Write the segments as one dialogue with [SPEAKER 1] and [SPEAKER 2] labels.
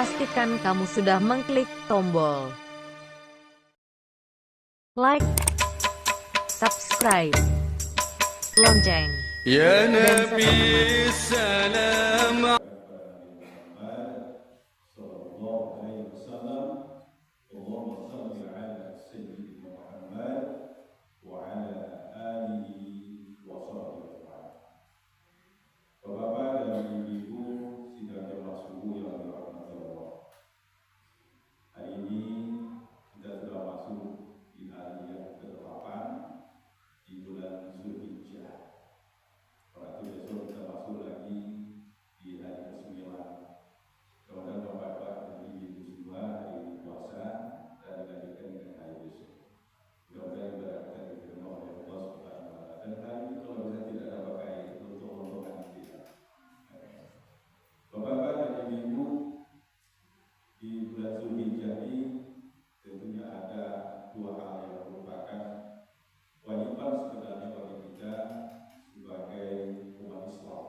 [SPEAKER 1] pastikan kamu sudah mengklik tombol like, subscribe, lonceng,
[SPEAKER 2] Ya
[SPEAKER 1] dan
[SPEAKER 2] Nabi salam.
[SPEAKER 3] Bapak dan Ibu sidang jamaah subuh yang dirahmati Allah. Hari ini kita sudah masuk di hari yang ke-8 di bulan Zulhijjah. Berarti besok kita masuk lagi di hari ke-9. Kemudian Bapak dan Ibu semua hari puasa dan dilanjutkan dengan hari besok. Mudah-mudahan ibadah kita diterima oleh Allah Subhanahu wa Ta'ala. Dan hari ini kalau bisa tidak ada pakai untuk rombongan kita. Bapak dan Ibu, di bulan Zulhijjah ini tentunya ada dua hal yang merupakan kewajiban sebenarnya bagi kita sebagai umat Islam.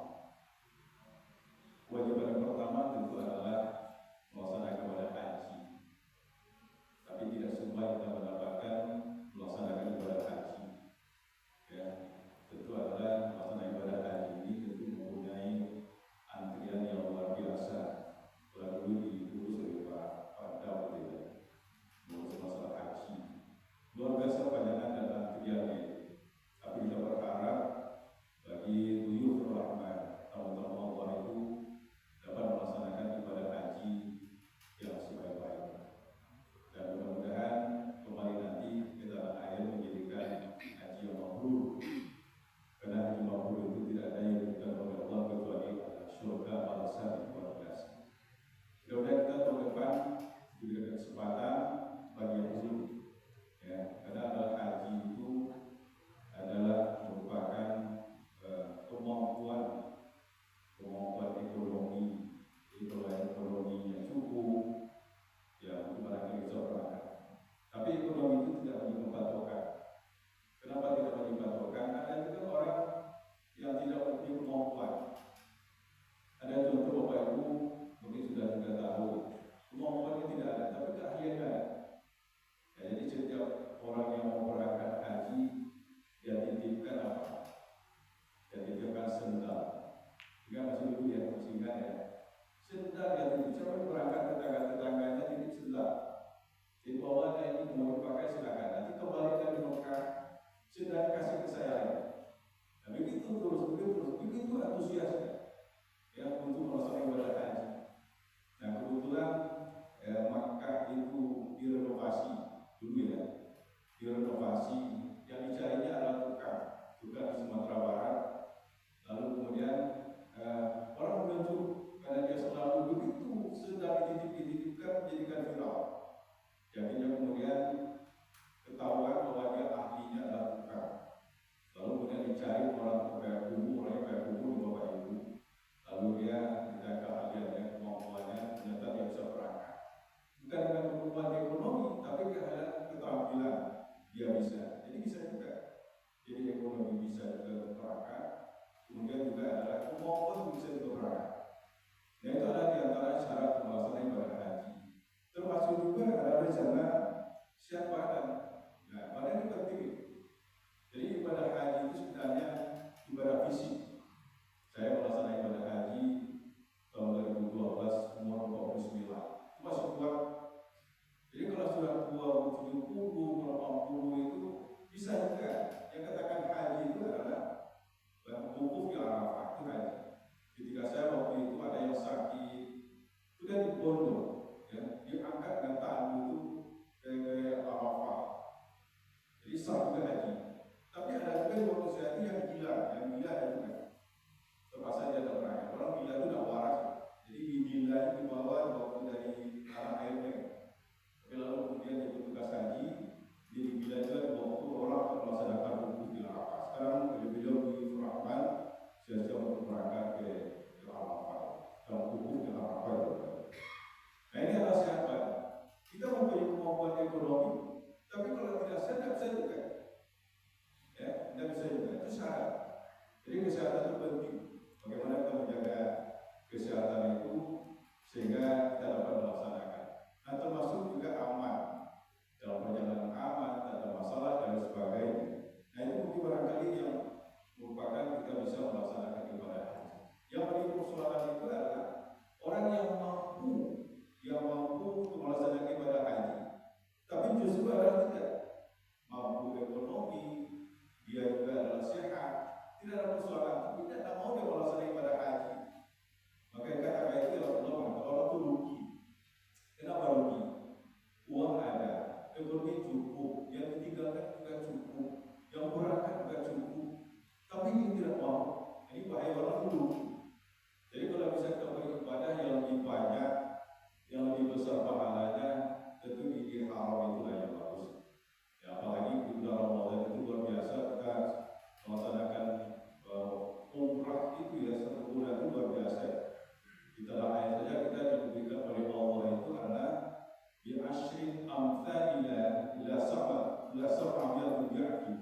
[SPEAKER 3] Kewajiban yang pertama tentu adalah melaksanakan ibadah haji. Tapi tidak semua kita mendapatkan melaksanakan ibadah haji. Ya, tentu adalah melaksanakan ibadah haji ini tentu mempunyai antrian yang luar biasa. Kalau dulu diurus oleh Pak Daud ya, mengurus masalah haji. Luar biasa panjangan dan antriannya. Tapi kita berharap bagi Duyuf Rahman, tamu-tamu Allah itu dapat melaksanakan ibadah haji yang sebaik-baiknya. Dan mudah-mudahan kembali nanti ke tanah air menjadikan haji yang mabrur. Karena haji mabrur itu tidak ada yang diberikan oleh Allah kecuali surga balasan yang luar biasa. Mudah-mudahan kita tahun depan diberikan kesempatan bagi yang belum, ya, karena adalah haji itu adalah merupakan kemampuan ekonomi, ekonomi yang cukup, yang barangkali bisa berangkat. Tapi ekonomi itu tidak menjadi patokan. Kenapa tidak menjadi patokan? Ada juga orang yang tidak memiliki kemampuan. Ada contoh Bapak Ibu mungkin sudah juga tahu, kemampuannya tidak ada, tapi keahlian ada. Ya, jadi setiap orang yang mau berangkat haji, dia titipkan apa? Dia titipkan sendal. Enggak masih dulu ya, masih ingat ya. Sendal dia titip, siapa berangkat tetangga-tetangganya titip sendal. Di bawahnya ini mau dipakai silakan. Nanti kembali dari Mekah, sendal kasih ke saya lagi. Nah, begitu antusiasnya. Ya, untuk melaksanakan ibadah haji. Nah, kebetulan Makkah itu direnovasi dulu ya, direnovasi. Yang dicarinya adalah tukang di Sumatera Barat. Lalu kemudian orang menunjuk karena dia selalu begitu sedang dititipkan menjadikan viral. Jadinya kemudian ketahuan bahwa dia ahlinya adalah tukang. Lalu kemudian dicari orang yang kayak kubu di Bapak Ibu. Lalu dia menjaga keahliannya, kemampuannya, ternyata dia bisa berangkat. Bukan dengan kemampuan ekonomi, tapi keterampilan dia bisa. Jadi bisa juga. Jadi ekonomi bisa juga berangkat. Kemudian juga adalah kemampuan bisa juga berangkat. Nah, itu adalah di antara syarat pelaksanaan ibadah haji. Termasuk juga adalah rencana siap badan. Nah, badan itu penting. Jadi ibadah haji itu sebenarnya ibadah fisik. Saya melaksanakan ibadah haji tahun 2012 umur 49. Itu masih kuat. Jadi kalau sudah tua 70, 80 itu bisa juga. Yang katakan haji itu adalah wukuf di Arafah itu haji. Ketika saya waktu itu ada yang sakit, itu kan dibondong, ya, diangkat dengan tangan itu ke Arafah. Jadi sah juga haji. Tapi ada juga yang waktu saya itu yang gila ada juga. Terpaksa dia tak berangkat. Orang gila itu tidak waras. Jadi gila itu dibawa waktu dari tanah airnya. Tapi lalu kemudian dia bertugas haji, jadi gila juga waktu orang melaksanakan wukuf di Arafah. Sekarang beliau di Rahman siap-siap untuk berangkat ke Arafah. Dan wukuf di Arafah. Nah, ini adalah siapa? Kita mempunyai kemampuan ekonomi, tapi kalau tidak sehat, tidak bisa juga. Ya, tidak bisa juga. Itu syarat. Jadi kesehatan itu penting. Bagaimana kita menjaga kesehatan itu sehingga kita dapat ekonomi cukup, yang ditinggalkan juga cukup, yang berangkat juga cukup, tapi dia tidak mau. Ini bahaya orang dulu. Jadi kalau bisa kita beribadah yang lebih banyak, yang lebih besar pahalanya, tentu di haram itulah yang bagus. Ya, apalagi di bulan Ramadan itu luar biasa kita melaksanakan umrah itu ya, satu bulan itu luar biasa. Di tanah air saja kita diberikan oleh Allah itu karena di asyrin amthalilah ila sab'amiyat bi'ati.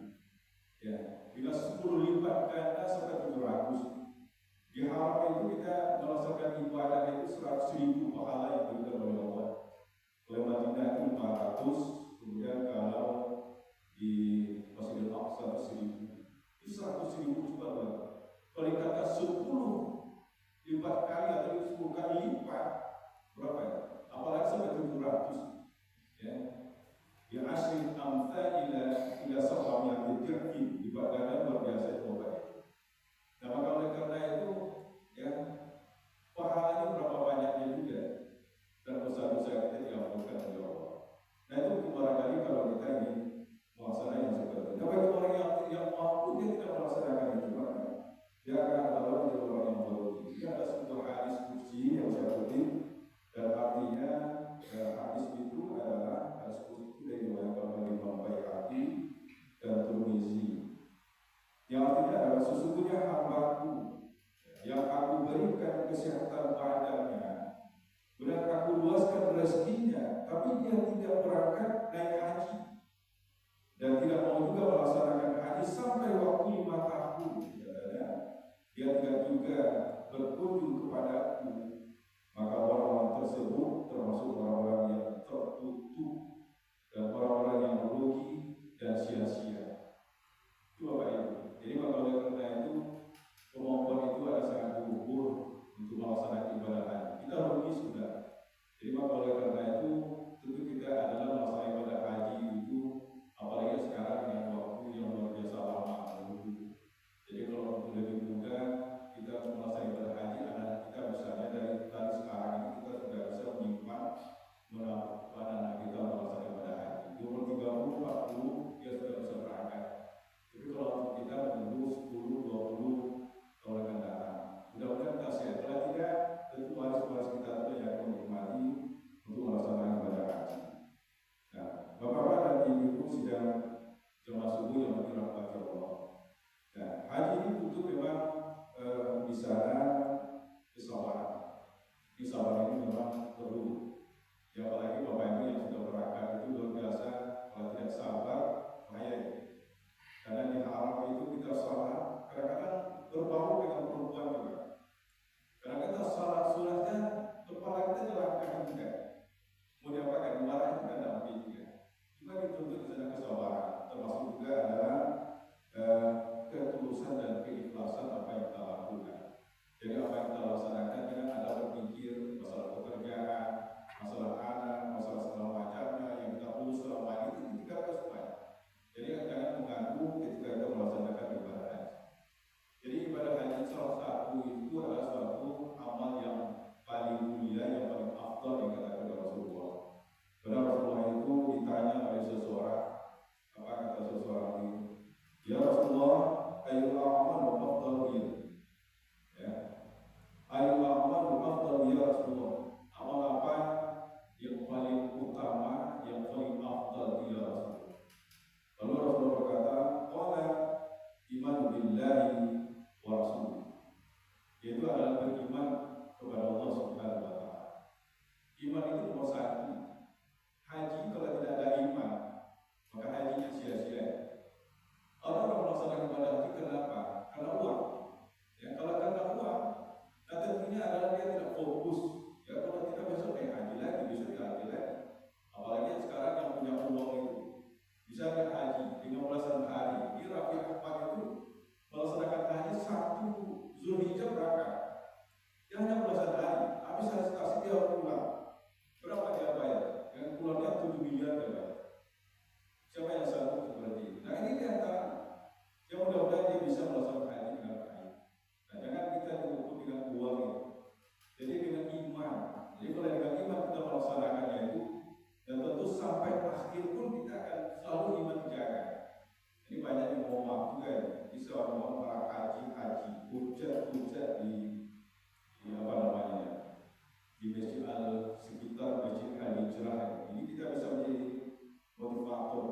[SPEAKER 3] Ya, bila 10 lipat ganda sampai 700. Di haram itu kita melaksanakan ibadah itu 100.000 pahala yang diberikan oleh Allah. Kalau Madinah itu 500, kemudian kalau di Masjidil Aqsa itu 1.000. Itu 100.000 coba. Kalau dikata 10 lipat kali atau 10 kali lipat, berapa ya? Apalagi sampai 700. Ya. Di asyrin amthalilah ila sab'amiyat bi'ati, lipat ganda luar biasa itu. Nah, maka oleh karena itu, ya, pahalanya berapa banyaknya juga, dan dosa-dosa kita diampunkan oleh Allah. Nah, itu barangkali kalau kita ingin melaksanakan yang seperti itu. Nah, bagi orang yang mampu dia tidak melaksanakan itu, maka dia akan adalah menjadi orang yang berdosa. Ini ada sebuah hadis kursi yang saya kutip, dan artinya hadis itu adalah hadis kursi itu dari riwayatkan oleh Imam Baihaqi dan Tirmizi. Yang artinya adalah sesungguhnya hambaku yang aku berikan kesehatan badannya, benar aku luaskan rezekinya, tapi dia tidak berangkat naik haji dan tidak mau juga melaksanakan haji sampai waktu 5 tahun. Dia tidak juga berkunjung kepadaku, maka orang-orang tersebut termasuk orang-orang yang tertutup dan orang-orang yang merugi dan sia-sia. Itu Bapak Ibu. Jadi maka oleh karena itu kemampuan itu ada sangat terukur untuk melaksanakan ibadah haji. Kita rugi sudah. Jadi maka oleh karena itu tentu kita adalah melaksanakan ibadah haji itu, apalagi sekarang dengan waktu yang luar biasa lama menunggu. Jadi kalau untuk lebih mudah kita melaksanakan ibadah haji, anak kita misalnya dari sekarang ini kita sudah bisa menyimpan anak kita melaksanakan ibadah haji. Di umur 30, 40 dia sudah bisa berangkat. Tapi kalau kita menunggu 10, 20 tahun akan datang, mudah-mudahan kita sehat. Kalau tidak, tentu waris-waris kita itu yang akan menikmati untuk melaksanakan ibadah haji. Nah, Bapak-bapak dan Ibu sidang jemaah subuh yang dirahmati Allah. Nah, haji ini butuh memang di sana kesabaran. Kesabaran ini memang perlu. Ya, apalagi Bapak Ibu yang sudah berangkat itu luar biasa. Kalau tidak sabar, bahaya. Karena di haram itu kita salat, kadang-kadang berbau dengan perempuan juga. Kadang-kadang salat sunatnya kepala kita jelangkan juga. Mau diapakan, dimarahin juga tidak mungkin juga. Juga dituntut di sana kesabaran, termasuk juga adalah ketulusan dan keikhlasan apa yang kita lakukan. Jadi apa yang kita laksanakan dengan ada berpikir masalah pekerjaan, masalah anak, masalah segala macamnya yang kita urus selama itu kita sesuai. Jadi jangan mengganggu ketika kita melaksanakan ibadah haji. Jadi ibadah haji salah satu itu adalah suatu amal yang paling mulia, yang paling afdal yang dikatakan oleh Rasulullah. Benar Rasulullah itu ditanya oleh seseorang, apa kata seseorang itu? Ya Rasulullah, ayyul a'malu afdalu ya. Ayyul a'malu afdalu ya Rasulullah. Amal apa yang paling utama, yang paling afdal ya Rasulullah? Lalu Rasulullah berkata, qala iman billahi wa rasulih. Yaitu adalah beriman kepada Allah Subhanahu wa taala. Iman itu nomor 1. Haji kalau tidak ada iman, maka hajinya sia-sia. Orang melaksanakan ibadah haji kenapa? Karena uang. Ya, kalau karena uang, nah tentunya adalah dia tidak fokus. Ya, kalau kita besok haji lagi, besok haji lagi. Apalagi sekarang yang punya uang itu bisa haji 15 hari. Di Rabiul Awwal itu melaksanakan haji 1 Zulhijjah berangkat. Dia hanya belasan hari, habis administrasi dia harus pulang. Berapa dia bayar? Yang keluarnya 7 miliar dia bayar. Siapa yang sanggup seperti itu? Nah ini diantara yang mudah-mudahan dia bisa melaksanakan haji dengan baik. Nah jangan kita diukur dengan uang itu. Jadi dengan iman. Jadi kalau dengan iman kita melaksanakannya itu, dan tentu sampai akhir pun haji, puncak-puncak di apa namanya, di Masjid sekitar Masjid Al-Hijrah. Ini kita bisa menjadi motivator,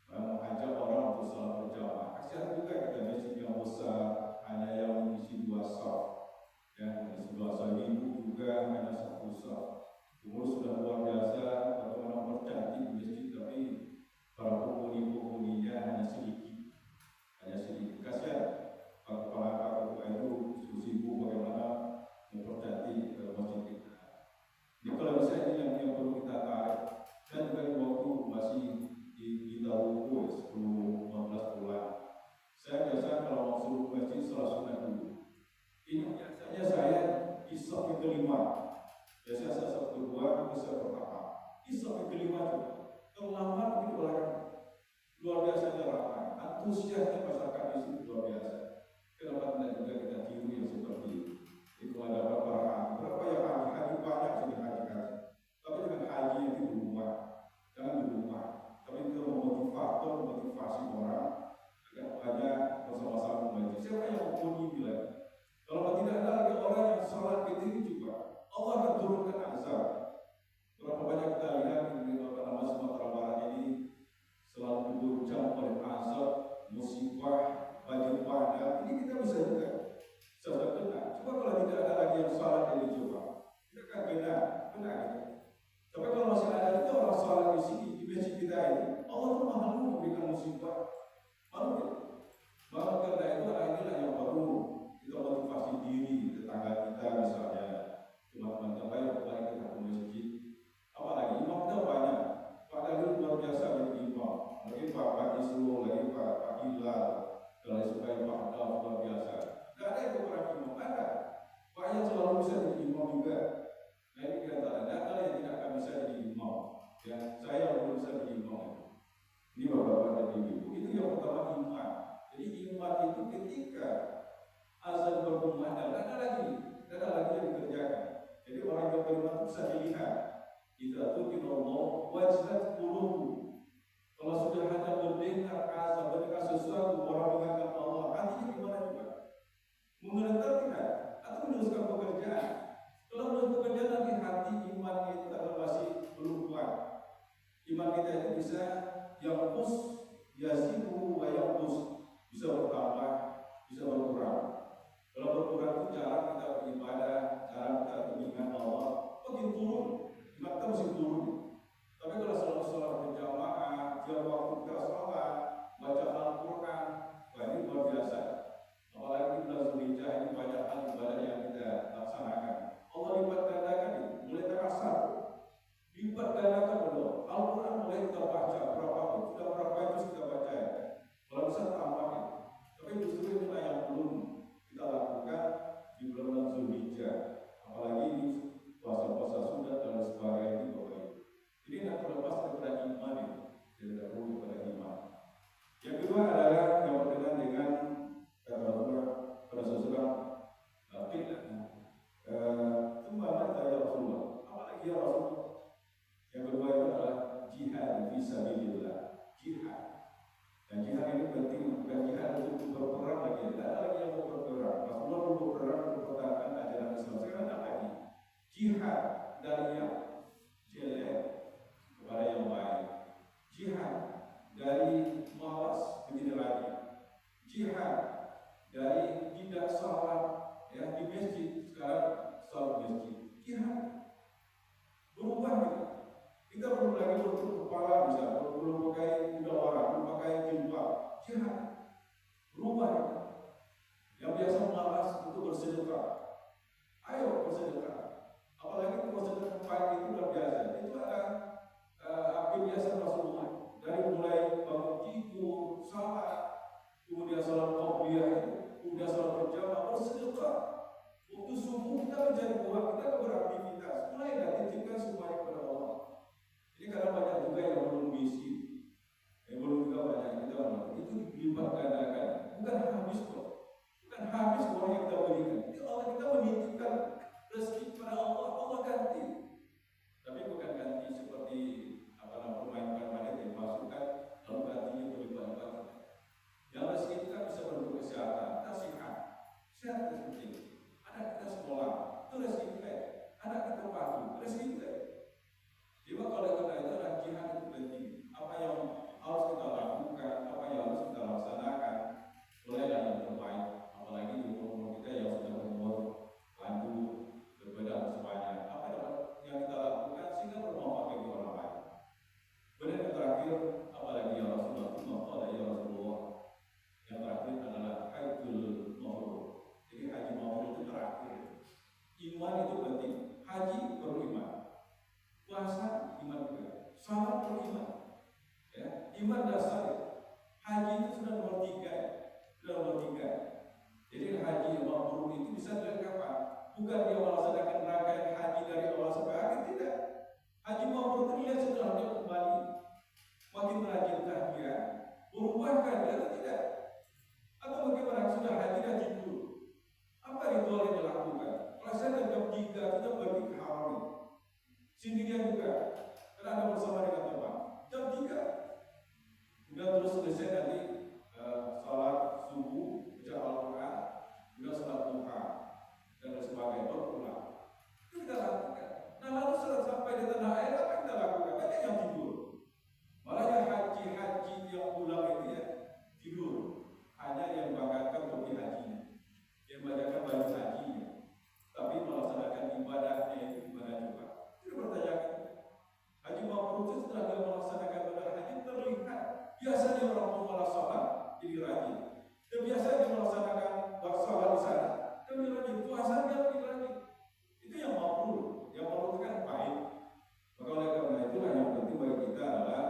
[SPEAKER 3] mengajak orang untuk salat berjamaah. Kasihan juga kita masjid yang besar hanya yang mengisi 2 saf, ya, mengisi 2 saf, ibu juga hanya 1 saf. Pengurus sudah luar biasa, bagaimana mempercantik masjid, tapi para penghuni-penghuninya hanya sedikit. Kasihan Pak Kepala KPK itu sibuk bagaimana mempercantik masjid kita. Ini kalau misalnya ini yang perlu kita tarik. Saya juga waktu masih di Taruku 10-15 bulan. Saya biasa kalau mau suruh masjid salat sunat dulu. Ini biasanya saya di saf yang kelima. Biasanya saya saf kedua, ke saf pertama. Di saf yang kelima juga. Terlambat begitu orang. Luar biasa ramai. Antusiasnya masyarakat di sini luar biasa. Kenapa tidak juga kita tiru yang seperti itu? Itu ada berapa yang haji banyak sudah haji. Tapi dengan haji yang di rumah, jangan di rumah. Tapi itu motivasi orang agar banyak bersama-sama mengaji. Siapa yang mempunyai bilang? Kalau tidak ada lagi orang yang salat ketika juga, Allah akan turunkan azab. Berapa banyak kita lihat di Sumatera Barat ini selalu diguncang oleh azab, musibah, banjir bandang. Ini kita bisa juga sudah kena. Coba kalau tidak ada lagi yang salat ini coba, kita akan kena gitu. Tapi kalau masih ada itu orang salat di sini di masjid kita ini, Allah itu malu memberikan musibah. Malu ya? Malu karena itu inilah yang baru kita motivasi diri tetangga kita misalnya, teman-teman yang baik kita ke masjid. Apalagi imam kita banyak. Pak Dalil luar biasa menjadi imam. Lagi Pak Isru, lagi Pak Hilal, dan lain sebagainya, Pak Dal luar biasa. Tidak ada yang kurang imam, ada. Pak yang selalu bisa jadi imam juga. Nah ini kata ada yang tidak akan bisa jadi imam. Ya, saya belum bisa jadi imam. Ini bapak-bapak dan ibu. Itu yang pertama iman. Jadi iman itu ketika azan berkumandang, tidak ada lagi yang dikerjakan. Jadi orang yang beriman itu bisa dilihat. Idza dzukirallah wajilat qulubuhum. Kalau sudah hanya mendengar azan, mendengar sesuatu orang mengatakan Allah, hatinya gimana juga? Mengelentar tidak? Atau meneruskan pekerjaan? Kalau meneruskan pekerjaan nanti hati iman kita masih belum kuat. Iman kita itu bisa yaqus, yazidu wa yaqus, bisa bertambah, bisa berkurang. Kalau berkurang itu jarang kita beribadah, jarang kita mengingat Allah, makin turun. Iman kita mesti turun. Tapi kalau selalu sholat berjamaah, tiap waktu kita sholat, baca Al-Quran, ini luar biasa. Apalagi bulan Zulhijjah ini banyak hal ibadah yang kita laksanakan. Allah lipat gandakan ini, mulai terasa. Lipat gandakan dulu. Al-Quran mulai kita baca berapa pun, sudah berapa itu kita baca ya. Kalau bisa tambah ya. Tapi justru inilah yang belum kita lakukan di bulan Zulhijjah. Apalagi ini puasa-puasa sunat dan sebagainya ini Bapak Ibu. Ini tidak terlepas daripada iman ini, tidak perlu daripada iman. Yang kedua adalah yang berkaitan dengan kata Rasulullah pada seseorang kita sembahlah saya Rasulullah. Apalagi ya Rasulullah. Yang kedua itu adalah jihad fisabilillah, jihad. Dan jihad ini penting, bukan jihad untuk berperang lagi. Tidak ada lagi yang berperang. Rasulullah berperang untuk mempertahankan ajaran Islam. Sekarang tidak lagi. Jihad dari yang jelek kepada yang baik. Jihad dari malas menjadi lagi. Jihad dari tidak salat ya di masjid sekarang salat masjid. Jihad berubah gitu. Kita belum lagi bertutup kepala misalnya, belum pakai kudawara, belum pakai jilbab. Jihad berubah gitu. Yang biasa malas untuk bersedekah, ayo bersedekah. Apalagi bersedekah pagi itu luar biasa. Itu ada kebiasaan Rasulullah. Dari mulai bangun tidur, salat, kemudian salat qabliyah itu, kemudian salat berjamaah, bersedekah. Waktu subuh kita mencari uang, kita beraktivitas, mulai titipkan semuanya kepada Allah. Ini karena banyak juga yang belum misi, yang belum juga banyak yang kita lakukan. Itu dilipat gandakan, bukan habis kok, bukan habis uang yang kita berikan. Itu Allah kita menitipkan rezeki kepada Allah, Allah ganti. Tapi bukan ganti seperti permainan yang dimasukkan lalu gantinya berlipat-lipat. Yang rezeki kita bisa Salat beriman, ya, iman dasar. Haji itu sudah nomor 3, Jadi haji yang mabrur itu bisa dilakukan kapan? Bukan dia melaksanakan rangkaian haji dari awal sampai akhir, tidak. Haji mabrur itu dilihat setelah dia kembali, makin rajin tahiyat, berubahkah dia atau tidak? Atau bagaimana sudah haji dulu? Apa ritual yang dilakukan? Kalau saya jam 3 kita pergi ke haram, sendirian juga, karena ada bersama dengan teman. Jam 3, kemudian terus selesai nanti salat subuh, baca Al-Quran, kemudian salat duha dan sebagainya, baru pulang. Itu kita lakukan. Nah lalu setelah sampai di tanah air, apa yang kita lakukan? Banyak yang tidur. Malah yang haji yang pulang itu ya tidur. Hanya yang banggakan pergi hajinya, yang banggakan balik hajinya, tapi melaksanakan ibadahnya itu gimana coba? Tidak bertanyakan. Haji mabrur itu setelah dia melaksanakan ibadah haji terlihat biasanya orang mau malah sholat jadi rajin. Dan biasanya melaksanakan sholat di sana dan lebih rajin, puasanya lebih rajin. Itu yang mabrur. Yang mabrur itu kan baik. Maka oleh karena itulah yang penting bagi kita adalah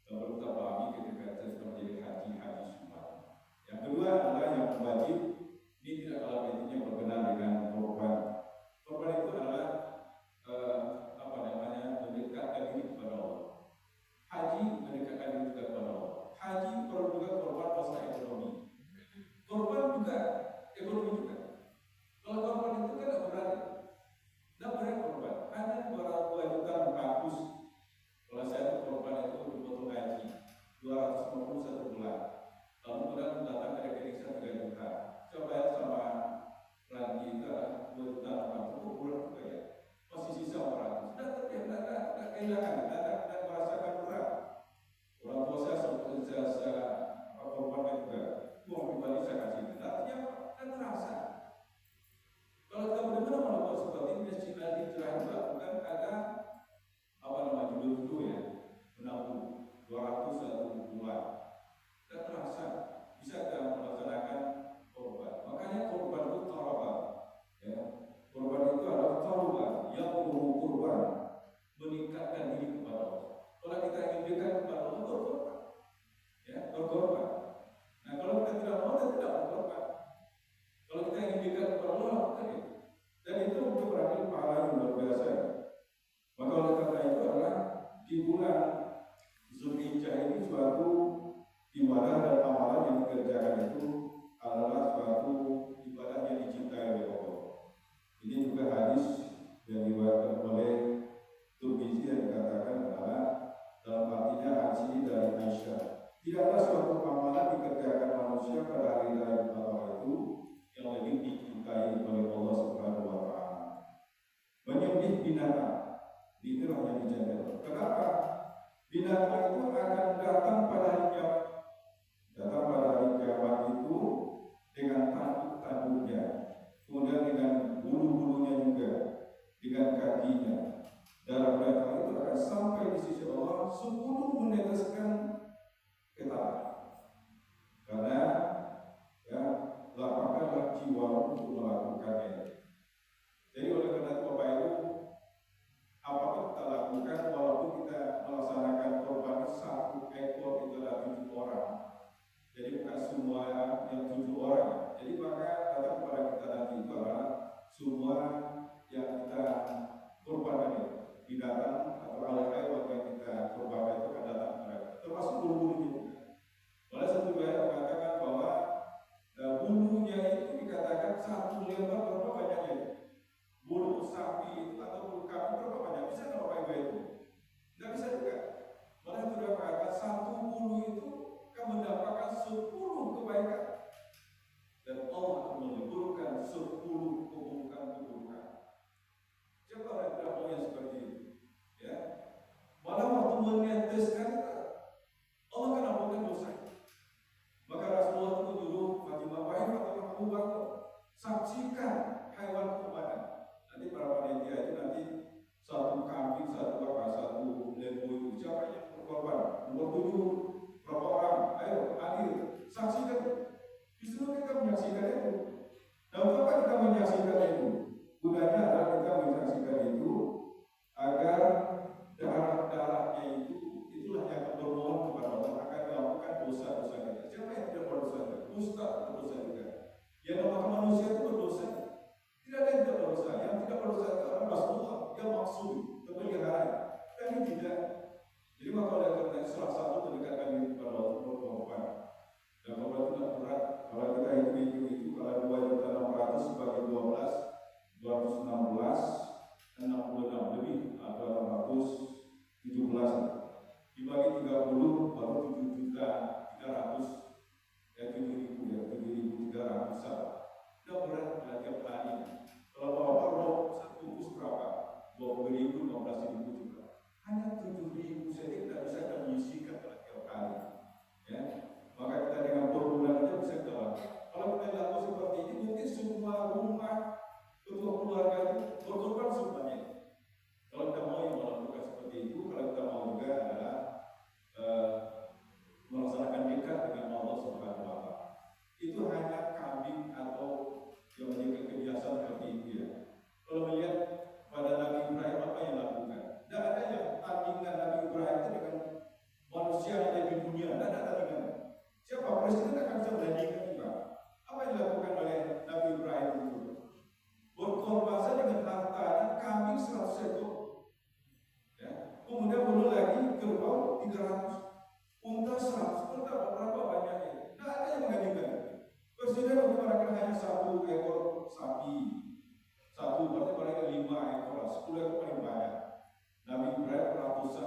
[SPEAKER 3] kalau kita pahami ketika kita sudah menjadi haji semua. Yang kedua adalah yang wajib. Ini tidak kalah pentingnya berkenaan dengan korban. Korban itu adalah mendekatkan diri kepada Allah. Haji mendekatkan diri kepada Allah. Haji perlu juga korban masalah ekonomi. Korban juga ekonomi juga. Kalau korban itu kan tidak berat korban. Hanya 2 juta menghapus. Kalau saya korban itu dipotong gaji 250 satu bulan. Lalu kemudian datang ke rekening saya 3 juta. Coba ya sama lagi itu 2 juta 40 bulan juga ya. Masih sisa 400. Sudah tidak kehilangan, tidak merasakan berat. Orang tua saya sebetulnya saya korban juga. Uang pribadi saya kasih. Artinya tidak terasa. Kalau kita benar-benar melakukan seperti ini, istilah hijrah juga bukan ada judul ya, menabung 200 satu bulan. Tidak terasa. Bisa kita melaksanakan korban. Makanya korban itu tawabah. Ya. Korban itu adalah tawabah yang kurban, meningkatkan diri kepada Allah. Kalau kita ingin dekat kepada Allah, berkorban. Ya, berkorban. Nah, kalau kita tidak mau, kita tidak berkorban. Kalau kita ingin dekat kepada Allah, lakukan itu. Dan itu untuk berarti pahala yang luar biasa. Maka oleh karena itu adalah di bulan Zulhijjah ini suatu ibadah dan amalan yang dikerjakan itu adalah suatu ibadah yang dicintai oleh Allah. Ini juga hadis yang diriwayatkan oleh Tirmidzi yang dikatakan adalah dalam artinya hadis ini dari Aisyah. Tidaklah suatu amalan dikerjakan manusia pada hari raya Idul Adha itu yang lebih dicintai oleh Allah Subhanahu wa taala. Menyembelih binatang, itulah yang dijaga. Kenapa? Binatang itu akan datang pada hari kiamat. Datang pada hari kiamat itu dengan tanduk-tanduknya, kemudian dengan bulu-bulunya juga, dengan kakinya. Darah binatang itu akan sampai di sisi Allah 10 meneteskan ke tanah. Karena ya, lapangkanlah jiwa untuk melakukannya. Jadi oleh karena itu Bapak Ibu, apapun kita lakukan, walaupun kita melaksanakan korban 1 ekor itu adalah 7 orang. Jadi bukan semua yang 7 orang. Jadi maka datang kepada kita nanti itu adalah semua yang kita korbankan itu, binatang atau hewan yang kita korbankan itu akan datang kepada kita, termasuk bulu-bulunya juga. Oleh satu riwayat mengatakan bahwa bulunya itu dikatakan 1 lembar berapa banyaknya? Bulu sapi itu atau bulu kambing berapa banyak? Bisa nggak Bapak Ibu itu? Nggak bisa juga. Malah itu sudah mengatakan 1 bulu itu akan mendapatkan 10 kebaikan. Dan Allah akan meliburkan 10 keburukan-keburukan. Siapa orang tidak mau yang seperti itu? Ya. Malah waktu meneteskan Allah akan ampunkan dosa. Maka Rasulullah itu menyuruh Fatimah, wahai Fatimah, kamu bangun, saksikan hewan kurban. Nanti para panitia itu nanti 1 kambing, 1 apa, 1 lembu itu siapa yang berkorban? Nomor 7 berapa orang? Ayo hadir, saksikan. Justru kita menyaksikan itu. Dan kenapa kita menyaksikan itu? Gunanya adalah kita menyaksikan itu agar darah-darahnya itu maksud, kepeliharaan. Kami tidak. Jadi maka oleh karena salah satu mendekatkan diri kepada Allah berkorban. Dan korban itu tidak berat. Kalau kita hitung itu, kalau 2.600.000 sebagai 12, 216, 66 lebih atau 817. Dibagi 30 baru 7.300.000, ya 7.300. Tidak berat pada tiap hari. Kalau bapak roh satu bungkus berapa? 20.000, 15.000 juga. Hanya 7.000 saja kita bisa menyisihkan pada tiap hari. Ya, maka kita dengan perbulan aja bisa kita lakukan. Kalau kita lakukan seperti ini, mungkin semua rumah, ketua keluarga itu berkorban semuanya. Kalau kita mau yang melakukan seperti itu, kalau kita mau juga adalah melaksanakan dekat dengan Allah Subhanahu wa Ta'ala. Itu hanya kambing atau yang menjaga kebiasaan seperti itu ya. Kalau melihat pada Nabi Ibrahim apa yang lakukan? Tidak ada yang tandingan Nabi Ibrahim itu dengan manusia yang ada di dunia. Tidak ada tandingan. Siapa presiden akan bisa bandingkan juga? Apa yang dilakukan oleh Nabi Ibrahim itu? Berkorban saja dengan hartanya kambing 100 ekor. Ya. Kemudian belum lagi kerbau 300, unta 100, berapa banyaknya? Tidak ada yang mengandalkan. Presiden mengeluarkan hanya 1 ekor sapi, berarti paling 5 ekor, 10 ekor paling banyak. Nabi Ibrahim ratusan